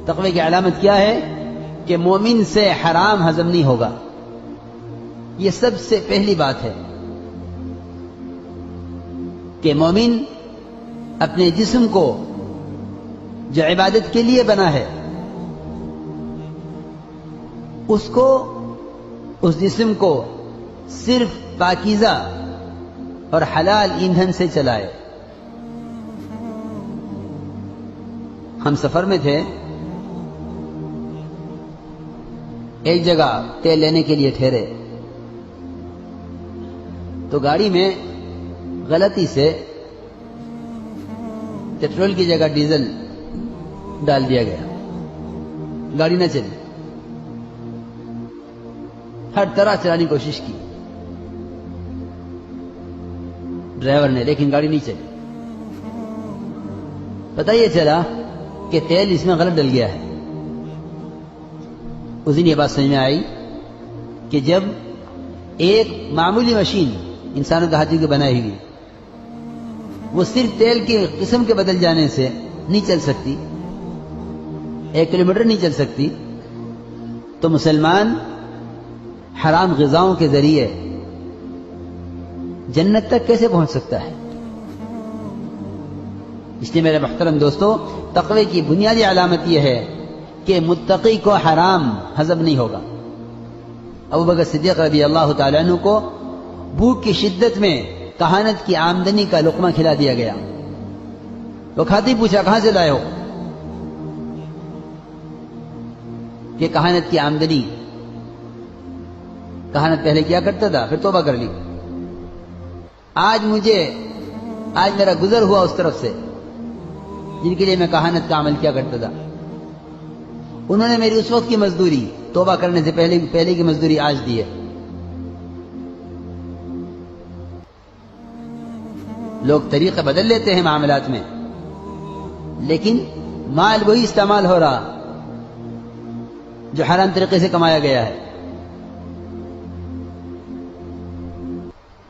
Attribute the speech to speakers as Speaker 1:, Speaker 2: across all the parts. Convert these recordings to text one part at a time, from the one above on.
Speaker 1: تقوی کی علامت کیا ہے کہ مومن سے حرام ہضم نہیں ہوگا. یہ سب سے پہلی بات ہے کہ مومن اپنے جسم کو جو عبادت کے لیے بنا ہے اس جسم کو صرف پاکیزہ اور حلال ایندھن سے چلائے. ہم سفر میں تھے، ایک جگہ تیل لینے کے لیے ٹھہرے تو گاڑی میں غلطی سے پیٹرول کی جگہ ڈیزل ڈال دیا گیا. گاڑی نہ چلی، ہر طرح چلانے کی کوشش کی ڈرائیور نے، لیکن گاڑی نہیں چلی. پتہ یہ چلا کہ تیل اس میں غلط ڈل گیا ہے. اس دن یہ بات سمجھ میں آئی کہ جب ایک معمولی مشین انسانوں کے ہاتھوں کی بنائی ہوئی وہ صرف تیل کی قسم کے بدل جانے سے نہیں چل سکتی، 1 کلومیٹر نہیں چل سکتی، تو مسلمان حرام غذاؤں کے ذریعے جنت تک کیسے پہنچ سکتا ہے؟ اس لیے میرے محترم دوستو، تقوی کی بنیادی علامت یہ ہے کہ متقی کو حرام ہضم نہیں ہوگا. ابو بکر صدیق رضی اللہ تعالیٰ عنہ کو بھوک کی شدت میں کہانت کی آمدنی کا لقمہ کھلا دیا گیا. وہ کھاتے ہی پوچھا کہاں سے لائے ہو؟ کہ کہانت کی آمدنی، کہانت پہلے کیا کرتا تھا پھر توبہ کر لی. آج میرا گزر ہوا اس طرف سے جن کے لیے میں کہانت کا عمل کیا کرتا تھا، انہوں نے میری اس وقت کی مزدوری توبہ کرنے سے پہلے کی مزدوری آج دی ہے. لوگ طریقے بدل لیتے ہیں معاملات میں، لیکن مال وہی استعمال ہو رہا جو حرام طریقے سے کمایا گیا ہے.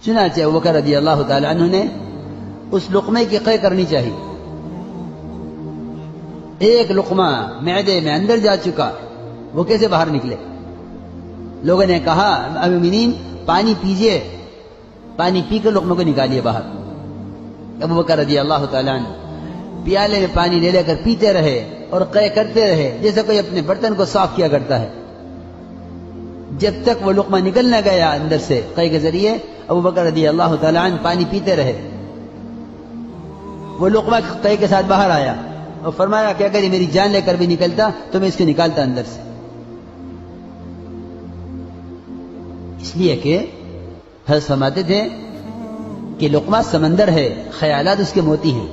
Speaker 1: چنانچہ ابوبکر رضی اللہ تعالی عنہ نے اس لقمے کی قے کرنی چاہیے. ایک لقمہ معدے میں اندر جا چکا، وہ کیسے باہر نکلے؟ لوگوں نے کہا مومنین پانی پیجئے، پانی پی کر لقمے کو نکالیے باہر. ابوبکر رضی اللہ تعالیٰ عنہ پیالے میں پانی لے کر پیتے رہے اور قے کرتے رہے جیسے کوئی اپنے برتن کو صاف کیا کرتا ہے. جب تک وہ لقمہ نکل نہ گیا اندر سے قے کے ذریعے، ابوبکر رضی اللہ تعالیٰ عنہ پانی پیتے رہے. وہ لقمہ قے کے ساتھ باہر آیا اور فرمایا کہ اگر یہ میری جان لے کر بھی نکلتا تو میں اس کو نکالتا اندر سے. اس لیے کہ حضرت فرماتے تھے کہ لقمہ سمندر ہے، خیالات اس کے موتی ہیں.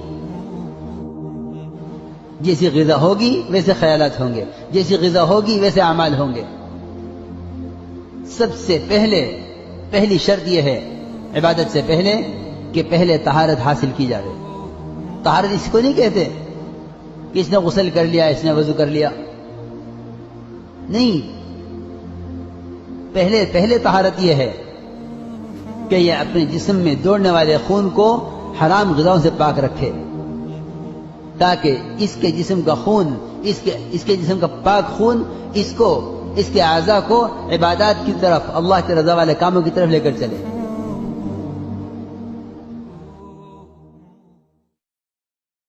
Speaker 1: جیسی غذا ہوگی ویسے خیالات ہوں گے، جیسی غذا ہوگی ویسے اعمال ہوں گے. سب سے پہلی شرط یہ ہے عبادت سے پہلے کہ پہلے طہارت حاصل کی جائے. طہارت اس کو نہیں کہتے کہ اس نے غسل کر لیا، اس نے وضو کر لیا، نہیں. پہلے طہارت یہ ہے کہ یہ اپنے جسم میں دوڑنے والے خون کو حرام غذاؤں سے پاک رکھے، تاکہ اس کے جسم کا خون، اس کے جسم کا پاک خون اس کے اعضاء کو عبادات کی طرف، اللہ کے رضا والے کاموں کی طرف لے کر چلے.